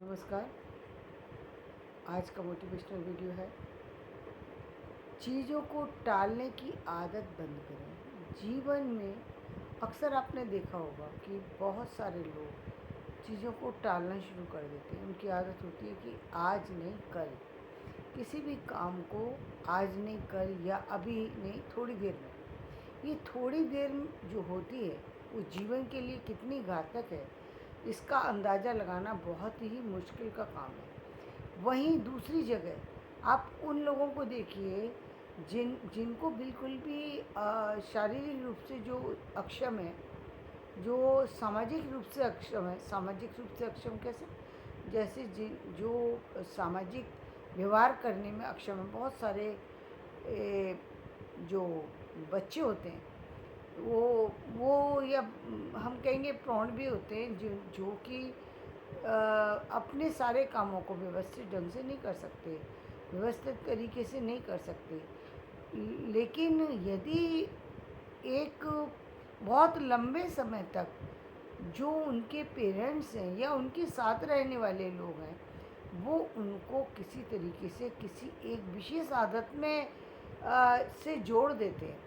नमस्कार। आज का मोटिवेशनल वीडियो है, चीज़ों को टालने की आदत बंद करें। जीवन में अक्सर आपने देखा होगा कि बहुत सारे लोग चीज़ों को टालना शुरू कर देते हैं। उनकी आदत होती है कि आज नहीं कल, किसी भी काम को आज नहीं कल या अभी नहीं थोड़ी देर में। ये थोड़ी देर जो होती है वो जीवन के लिए कितनी घातक है, इसका अंदाज़ा लगाना बहुत ही मुश्किल का काम है। वहीं दूसरी जगह आप उन लोगों को देखिए जिनको बिल्कुल भी शारीरिक रूप से जो अक्षम है, जो सामाजिक रूप से अक्षम है। सामाजिक रूप से अक्षम कैसे? जैसे जिन जो सामाजिक व्यवहार करने में अक्षम है। बहुत सारे जो बच्चे होते हैं वो या हम कहेंगे प्रौढ़ भी होते हैं जो कि अपने सारे कामों को व्यवस्थित ढंग से नहीं कर सकते, व्यवस्थित तरीके से नहीं कर सकते। लेकिन यदि एक बहुत लंबे समय तक जो उनके पेरेंट्स हैं या उनके साथ रहने वाले लोग हैं, वो उनको किसी तरीके से किसी एक विशेष आदत में से जोड़ देते हैं,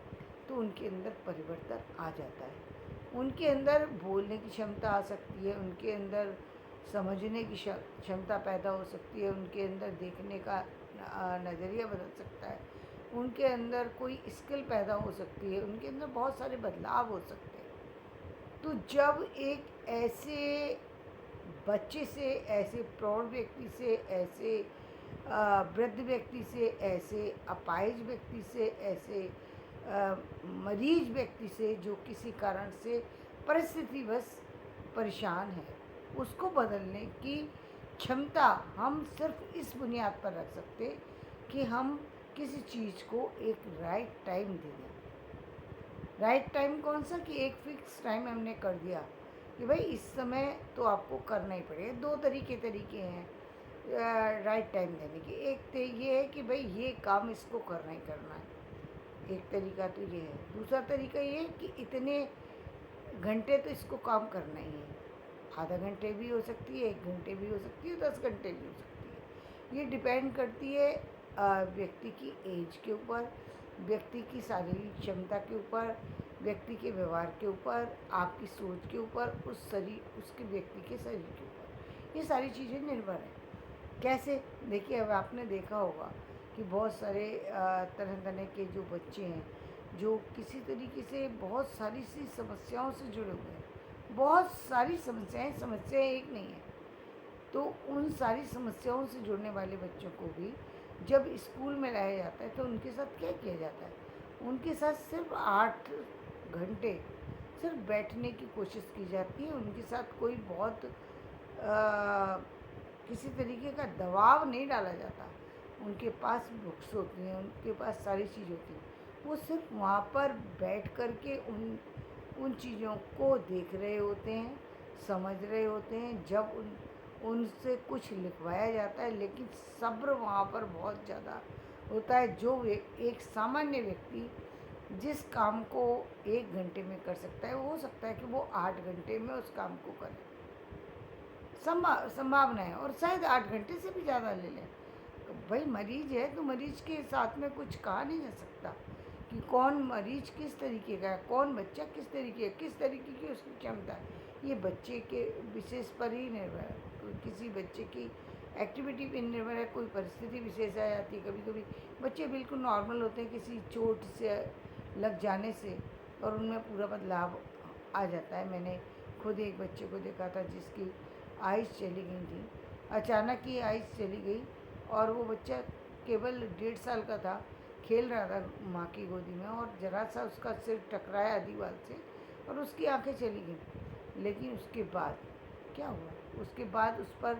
तो उनके अंदर परिवर्तन आ जाता है। उनके अंदर बोलने की क्षमता आ सकती है, उनके अंदर समझने की क्षमता पैदा हो सकती है, उनके अंदर देखने का नज़रिया बदल सकता है, उनके अंदर कोई स्किल पैदा हो सकती है, उनके अंदर बहुत सारे बदलाव हो सकते हैं। तो जब एक ऐसे बच्चे से, ऐसे प्रौढ़ व्यक्ति से, ऐसे वृद्ध व्यक्ति से, ऐसे अपाहिज व्यक्ति से, ऐसे मरीज व्यक्ति से जो किसी कारण से परिस्थितिवश परेशान है, उसको बदलने की क्षमता हम सिर्फ इस बुनियाद पर रख सकते कि हम किसी चीज़ को एक राइट टाइम दे दें। राइट टाइम कौन सा? कि एक फिक्स टाइम हमने कर दिया कि भाई इस समय तो आपको करना ही पड़ेगा। दो तरीके हैं राइट टाइम देने के। एक तो ये है कि भाई ये काम इसको करना ही करना है, एक तरीका तो ये है। दूसरा तरीका ये है कि इतने घंटे तो इसको काम करना ही है। आधा घंटे भी हो सकती है, 1 घंटे भी हो सकती है, 10 घंटे भी हो सकती है। ये डिपेंड करती है व्यक्ति की एज के ऊपर, व्यक्ति की शारीरिक क्षमता के ऊपर, व्यक्ति के व्यवहार के ऊपर, आपकी सोच के ऊपर, उसके व्यक्ति के शरीर के ऊपर। ये सारी चीज़ें निर्भर हैं। कैसे? देखिए, अब आपने देखा होगा कि बहुत सारे तरह तरह के जो बच्चे हैं, जो किसी तरीके से बहुत सारी सी समस्याओं से जुड़े हुए हैं। बहुत सारी समस्याएं एक नहीं है। तो उन सारी समस्याओं से जुड़ने वाले बच्चों को भी जब स्कूल में लाया जाता है तो उनके साथ क्या किया जाता है? उनके साथ सिर्फ 8 घंटे सिर्फ बैठने की कोशिश की जाती है। उनके साथ कोई बहुत किसी तरीके का दबाव नहीं डाला जाता। उनके पास बुक्स होती हैं, उनके पास सारी चीज़ होती हैं। वो सिर्फ वहाँ पर बैठ कर के उन चीज़ों को देख रहे होते हैं, समझ रहे होते हैं। जब उनसे कुछ लिखवाया जाता है, लेकिन सब्र वहाँ पर बहुत ज़्यादा होता है। जो एक सामान्य व्यक्ति जिस काम को 1 घंटे में कर सकता है, वो हो सकता है कि वो 8 घंटे में उस काम को करे। संभावना है, और शायद 8 घंटे से भी ज़्यादा ले लें। तो भाई मरीज है तो मरीज के साथ में कुछ कहा नहीं जा सकता कि कौन मरीज किस तरीके का है, कौन बच्चा किस तरीके की उसकी क्षमता है। ये बच्चे के विशेष पर ही निर्भर है। किसी बच्चे की एक्टिविटी पर निर्भर है। कोई परिस्थिति विशेष आ जाती है। कभी कभी बच्चे बिल्कुल नॉर्मल होते हैं किसी चोट से लग जाने से, और उनमें पूरा बदलाव आ जाता है। मैंने खुद एक बच्चे को देखा था जिसकी आइज़ चली गई थी। अचानक ही आइज़ चली गई, और वो बच्चा केवल 1.5 साल का था, खेल रहा था माँ की गोदी में, और ज़रा सा उसका सिर टकराया दीवार से और उसकी आंखें चली गईं। लेकिन उसके बाद क्या हुआ? उसके बाद उस पर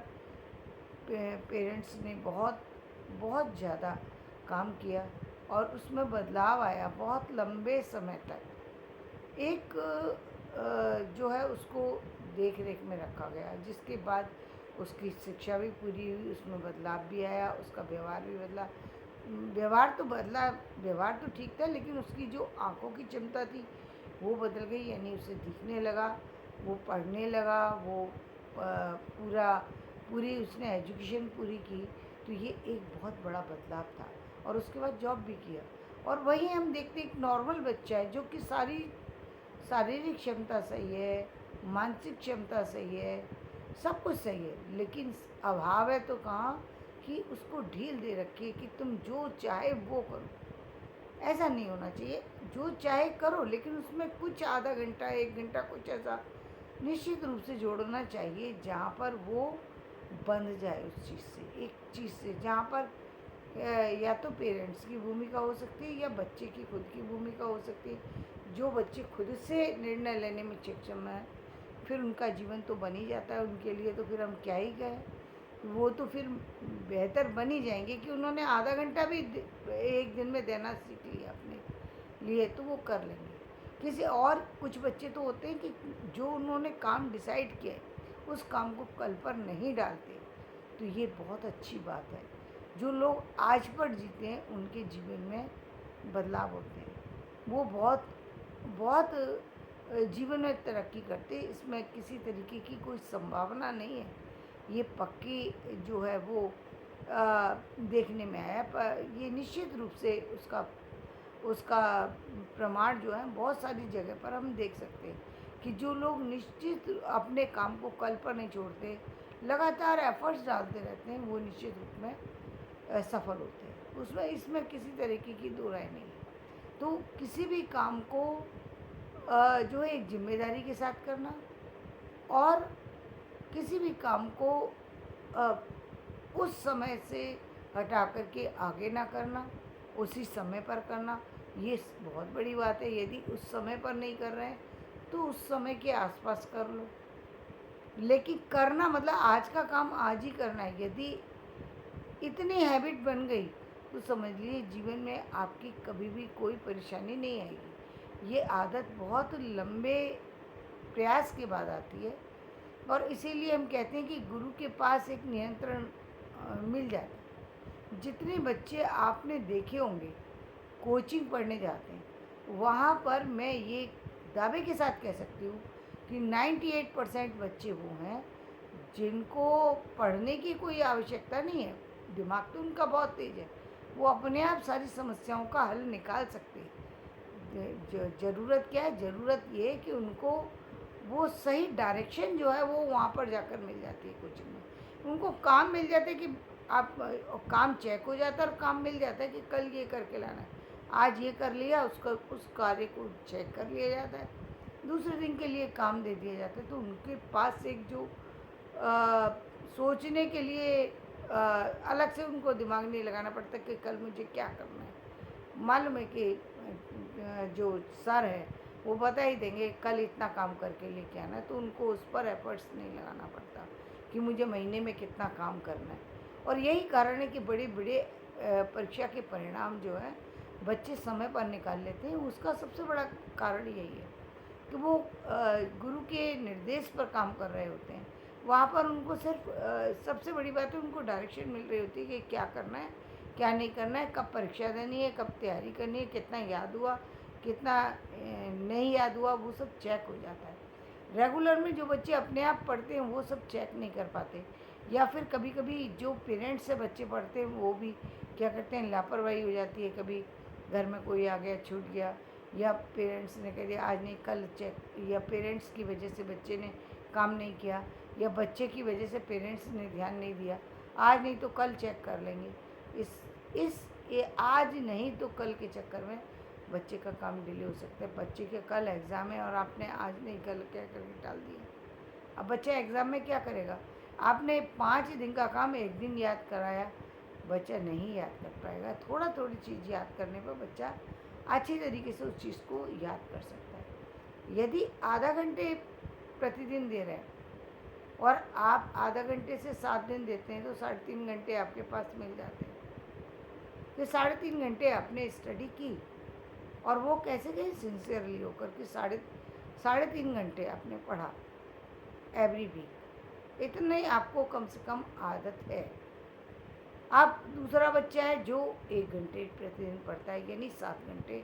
पेरेंट्स ने बहुत बहुत ज़्यादा काम किया, और उसमें बदलाव आया बहुत लंबे समय तक। एक जो है उसको देख रेख में रखा गया, जिसके बाद उसकी शिक्षा भी पूरी हुई, उसमें बदलाव भी आया, उसका व्यवहार भी बदला। व्यवहार तो बदला, व्यवहार तो ठीक था, लेकिन उसकी जो आँखों की क्षमता थी वो बदल गई। यानी उसे दिखने लगा, वो पढ़ने लगा, वो पूरा पूरी उसने एजुकेशन पूरी की, तो ये एक बहुत बड़ा बदलाव था। और उसके बाद जॉब भी किया। और वहीं हम देखते हैं एक नॉर्मल बच्चा है जो कि सारी शारीरिक क्षमता सही है, मानसिक क्षमता सही है, सब कुछ सही है, लेकिन अभाव है तो कहाँ कि उसको ढील दे रखी है कि तुम जो चाहे वो करो। ऐसा नहीं होना चाहिए, जो चाहे करो, लेकिन उसमें कुछ आधा घंटा 1 घंटा कुछ ऐसा निश्चित रूप से जोड़ना चाहिए जहाँ पर वो बंध जाए उस चीज़ से, एक चीज़ से जहाँ पर या तो पेरेंट्स की भूमिका हो सकती है या बच्चे की खुद की भूमिका हो सकती है। जो बच्चे खुद से निर्णय लेने में सक्षम है, फिर उनका जीवन तो बन ही जाता है, उनके लिए तो फिर हम क्या ही कहें। वो तो फिर बेहतर बन ही जाएंगे कि उन्होंने आधा घंटा भी एक दिन में देना सीख लिया अपने लिए, तो वो कर लेंगे। किसी और कुछ बच्चे तो होते हैं कि जो उन्होंने काम डिसाइड किया है उस काम को कल पर नहीं डालते, तो ये बहुत अच्छी बात है। जो लोग आज पर जीते हैं उनके जीवन में बदलाव होते हैं, वो बहुत बहुत जीवन में तरक्की करते हैं। इसमें किसी तरीके की कोई संभावना नहीं है, ये पक्की जो है वो देखने में आया। पर ये निश्चित रूप से उसका उसका प्रमाण जो है बहुत सारी जगह पर हम देख सकते हैं कि जो लोग निश्चित अपने काम को कल पर नहीं छोड़ते, लगातार एफर्ट्स डालते रहते हैं, वो निश्चित रूप में सफल होते हैं। उसमें इसमें किसी तरीके की दो राय नहीं है। तो किसी भी काम को जो है एक जिम्मेदारी के साथ करना, और किसी भी काम को अ, उस समय से हटा कर के आगे ना करना, उसी समय पर करना, ये बहुत बड़ी बात है। यदि उस समय पर नहीं कर रहे हैं तो उस समय के आसपास कर लो, लेकिन करना मतलब आज का काम आज ही करना है। यदि इतनी हैबिट बन गई तो समझ लीजिए जीवन में आपकी कभी भी कोई परेशानी नहीं आएगी। ये आदत बहुत लंबे प्रयास के बाद आती है, और इसीलिए हम कहते हैं कि गुरु के पास एक नियंत्रण मिल जाता है। जितने बच्चे आपने देखे होंगे कोचिंग पढ़ने जाते हैं, वहाँ पर मैं ये दावे के साथ कह सकती हूँ कि 98% बच्चे वो हैं जिनको पढ़ने की कोई आवश्यकता नहीं है। दिमाग तो उनका बहुत तेज है, वो अपने आप सारी समस्याओं का हल निकाल सकते हैं। ज़रूरत क्या है, ज़रूरत ये है कि उनको वो सही डायरेक्शन जो है वो वहाँ पर जाकर मिल जाती है कोचिंग में। उनको काम मिल जाता है कि आप काम चेक हो जाता है, और काम मिल जाता है कि कल ये करके लाना है, आज ये कर लिया, उसका उस कार्य को चेक कर लिया जाता है, दूसरे दिन के लिए काम दे दिया जाता है। तो उनके पास एक जो सोचने के लिए अलग से उनको दिमाग नहीं लगाना पड़ता कि कल मुझे क्या करना है। मालूम है कि जो सर है वो बता ही देंगे कल इतना काम करके लेके आना है, तो उनको उस पर एफर्ट्स नहीं लगाना पड़ता कि मुझे महीने में कितना काम करना है। और यही कारण है कि बड़े बड़े परीक्षा के परिणाम जो है बच्चे समय पर निकाल लेते हैं। उसका सबसे बड़ा कारण यही है कि वो गुरु के निर्देश पर काम कर रहे होते हैं। वहाँ पर उनको सिर्फ सबसे बड़ी बात है उनको डायरेक्शन मिल रही होती है कि क्या करना है, क्या नहीं करना है, कब परीक्षा देनी है, कब तैयारी करनी है, कितना याद हुआ, कितना नहीं याद हुआ, वो सब चेक हो जाता है। रेगुलर में जो बच्चे अपने आप पढ़ते हैं वो सब चेक नहीं कर पाते, या फिर कभी कभी जो पेरेंट्स से बच्चे पढ़ते हैं वो भी क्या करते हैं, लापरवाही हो जाती है। कभी घर में कोई आ गया, छूट गया, या पेरेंट्स ने कह दिया आज नहीं कल चेक, या पेरेंट्स की वजह से बच्चे ने काम नहीं किया, या बच्चे की वजह से पेरेंट्स ने ध्यान नहीं दिया, आज नहीं तो कल चेक कर लेंगे। इस ये आज नहीं तो कल के चक्कर में बच्चे का काम डिले हो सकता है। बच्चे के कल एग्ज़ाम है और आपने आज नहीं कल क्या करके टाल दिया। अब बच्चा एग्ज़ाम में क्या करेगा? आपने 5 दिन का काम एक दिन याद कराया, बच्चा नहीं याद कर पाएगा। थोड़ा थोड़ी चीज़ याद करने पर बच्चा अच्छी तरीके से उस चीज़ को याद कर सकता है। यदि आधा घंटे प्रतिदिन दे रहे हैं और आप आधा घंटे से 7 दिन देते हैं तो 3.5 घंटे आपके पास मिल जाते हैं। फिर 3.5 घंटे आपने स्टडी की, और वो कैसे गए, सिंसियरली होकर के 3.5 घंटे आपने पढ़ा एवरी वीक। इतने आपको कम से कम आदत है। आप दूसरा बच्चा है जो 1 घंटे प्रतिदिन पढ़ता है, यानी 7 घंटे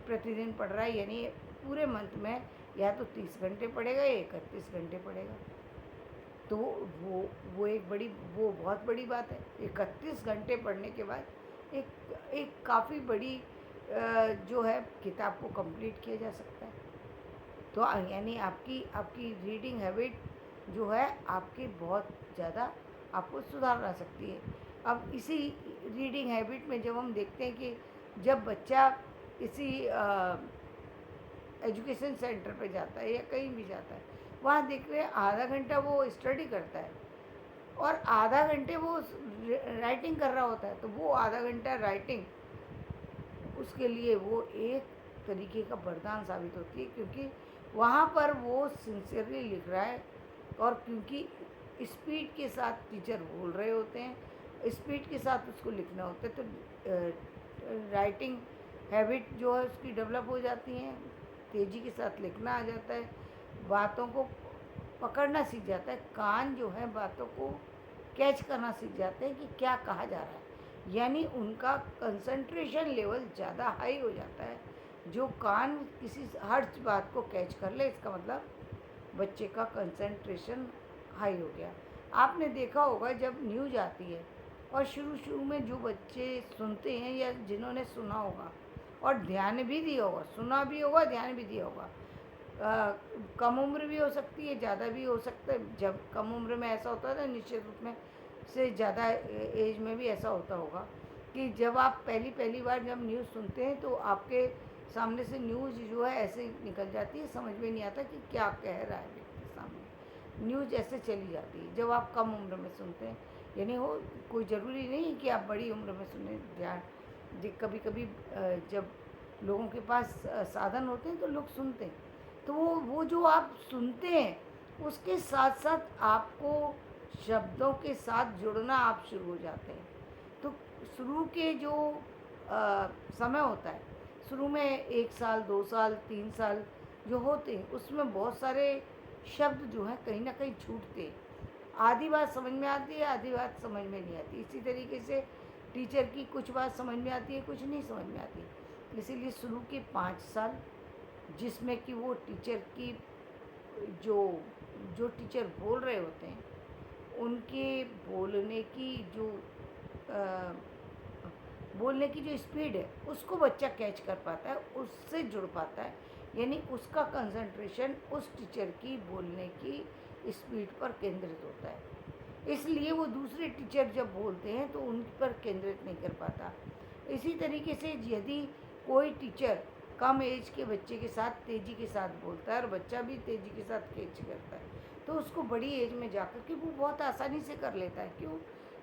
प्रतिदिन पढ़ रहा है, यानी पूरे मंथ में या तो 30 घंटे पढ़ेगा या 31 घंटे पढ़ेगा। तो वो एक बड़ी वो बहुत बड़ी बात है। 31 घंटे पढ़ने के बाद एक एक काफ़ी बड़ी जो है किताब को कंप्लीट किया जा सकता है। तो यानी आपकी आपकी रीडिंग हैबिट जो है आपकी बहुत ज़्यादा आपको सुधार ला सकती है। अब इसी रीडिंग हैबिट में जब हम देखते हैं कि जब बच्चा किसी एजुकेशन सेंटर पे जाता है या कहीं भी जाता है, वहाँ देख रहे हैं आधा घंटा वो स्टडी करता है और आधा घंटे वो राइटिंग कर रहा होता है। तो वो आधा घंटा राइटिंग उसके लिए वो एक तरीके का वरदान साबित होती है, क्योंकि वहाँ पर वो सिंसियरली लिख रहा है और क्योंकि स्पीड के साथ टीचर बोल रहे होते हैं, स्पीड के साथ उसको लिखना होता है, तो राइटिंग हैबिट जो है उसकी डेवलप हो जाती है, तेज़ी के साथ लिखना आ जाता है, बातों को पकड़ना सीख जाता है, कान जो है बातों को कैच करना सीख जाते हैं कि क्या कहा जा रहा है, यानी उनका कंसंट्रेशन लेवल ज़्यादा हाई हो जाता है। जो कान किसी हर बात को कैच कर ले, इसका मतलब बच्चे का कंसंट्रेशन हाई हो गया। आपने देखा होगा जब न्यूज़ आती है और शुरू शुरू में जो बच्चे सुनते हैं या जिन्होंने सुना होगा और ध्यान भी दिया होगा, सुना भी होगा, ध्यान भी दिया होगा, कम उम्र भी हो सकती है, ज़्यादा भी हो सकता है। जब कम उम्र में ऐसा होता है तो निश्चित रूप में से ज़्यादा एज में भी ऐसा होता होगा कि जब आप पहली बार जब न्यूज़ सुनते हैं तो आपके सामने से न्यूज़ जो है ऐसे निकल जाती है, समझ में नहीं आता कि क्या कह रहा है व्यक्ति सामने, न्यूज़ ऐसे चली जाती है जब आप कम उम्र में सुनते हैं। यानी वो कोई ज़रूरी नहीं कि आप बड़ी उम्र में सुने, ध्यान कभी कभी जब लोगों के पास साधन होते हैं तो लोग सुनते हैं, तो वो जो आप सुनते हैं उसके साथ साथ आपको शब्दों के साथ जुड़ना आप शुरू हो जाते हैं। तो शुरू के जो समय होता है, शुरू में 1 साल 2 साल 3 साल जो होते हैं उसमें बहुत सारे शब्द जो हैं कहीं ना कहीं छूटते हैं, आधी बात समझ में आती है, आधी बात समझ में नहीं आती। इसी तरीके से टीचर की कुछ बात समझ में आती है, कुछ नहीं समझ में आती। इसीलिए शुरू के 5 साल जिसमें कि वो टीचर की जो जो टीचर बोल रहे होते हैं उनके बोलने की जो अ, बोलने की जो स्पीड है उसको बच्चा कैच कर पाता है, उससे जुड़ पाता है, यानी उसका कंसंट्रेशन उस टीचर की बोलने की स्पीड पर केंद्रित होता है, इसलिए वो दूसरे टीचर जब बोलते हैं तो उन पर केंद्रित नहीं कर पाता। इसी तरीके से यदि कोई टीचर कम एज के बच्चे के साथ तेज़ी के साथ बोलता है और बच्चा भी तेज़ी के साथ कैच करता है, तो उसको बड़ी एज में जाकर के वो बहुत आसानी से कर लेता है। क्यों?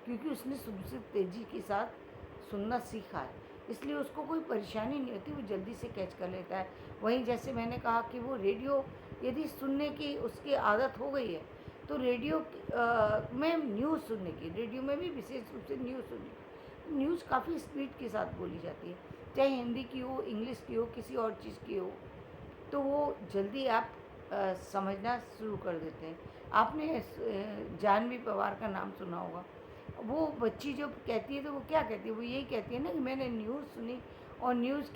क्योंकि उसने शुरू से तेज़ी के साथ सुनना सीखा है, इसलिए उसको कोई परेशानी नहीं होती, वो जल्दी से कैच कर लेता है। वहीं जैसे मैंने कहा कि वो रेडियो यदि सुनने की उसकी आदत हो गई है तो रेडियो में न्यूज़ सुनने की, रेडियो में भी विशेष रूप से न्यूज़ सुनने की, न्यूज़ काफ़ी स्पीड के साथ बोली जाती है, चाहे हिंदी की हो, इंग्लिश की हो, किसी और चीज़ की हो, तो वो जल्दी आप समझना शुरू कर देते हैं। आपने जानवी पवार का नाम सुना होगा। वो बच्ची जो कहती है तो वो क्या कहती है, वो यही कहती है ना कि मैंने न्यूज़ सुनी और न्यूज़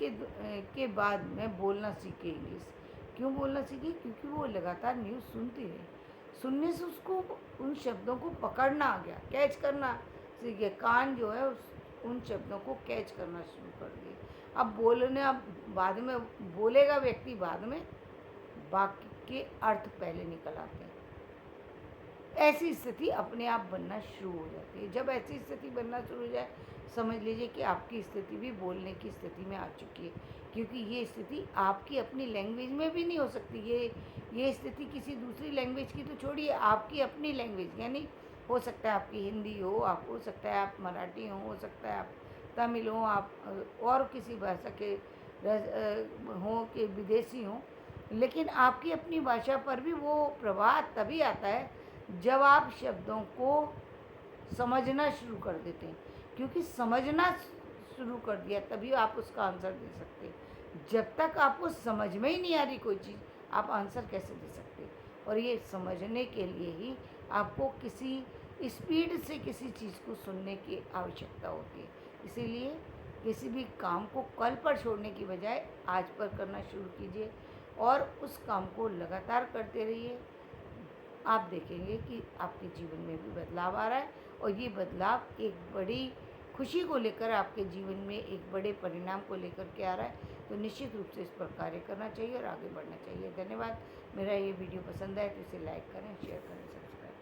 के बाद मैं बोलना सीखी इंग्लिश। क्यों बोलना सीखी? क्योंकि वो लगातार न्यूज़ सुनती रही, सुनने से उसको उन शब्दों को पकड़ना आ गया, कैच करना सीख गया, कान जो है उन शब्दों को कैच करना शुरू कर दिए। अब बोलना बाद में बोलेगा व्यक्ति बाद में, बाकी के अर्थ पहले निकल आते हैं। ऐसी स्थिति अपने आप बनना शुरू हो जाती है। जब ऐसी स्थिति बनना शुरू हो जाए, समझ लीजिए कि आपकी स्थिति भी बोलने की स्थिति में आ चुकी है, क्योंकि ये स्थिति आपकी अपनी लैंग्वेज में भी नहीं हो सकती। ये स्थिति किसी दूसरी लैंग्वेज की तो छोड़िए, आपकी अपनी लैंग्वेज, यानी हो सकता है आपकी हिंदी हो, आप हो सकता है आप मराठी हो सकता है आप तमिल हो, आप और किसी भाषा के हों कि विदेशी हों, लेकिन आपकी अपनी भाषा पर भी वो प्रभाव तभी आता है जब आप शब्दों को समझना शुरू कर देते हैं, क्योंकि समझना शुरू कर दिया तभी आप उसका आंसर दे सकते हैं। जब तक आपको समझ में ही नहीं आ रही कोई चीज़, आप आंसर कैसे दे सकते? और ये समझने के लिए ही आपको किसी स्पीड से किसी चीज़ को सुनने की आवश्यकता होती है। इसीलिए किसी भी काम को कल पर छोड़ने की बजाय आज पर करना शुरू कीजिए और उस काम को लगातार करते रहिए। आप देखेंगे कि आपके जीवन में भी बदलाव आ रहा है और ये बदलाव एक बड़ी खुशी को लेकर आपके जीवन में एक बड़े परिणाम को लेकर के आ रहा है। तो निश्चित रूप से इस पर कार्य करना चाहिए और आगे बढ़ना चाहिए। धन्यवाद। मेरा ये वीडियो पसंद आए तो इसे लाइक करें, शेयर करें।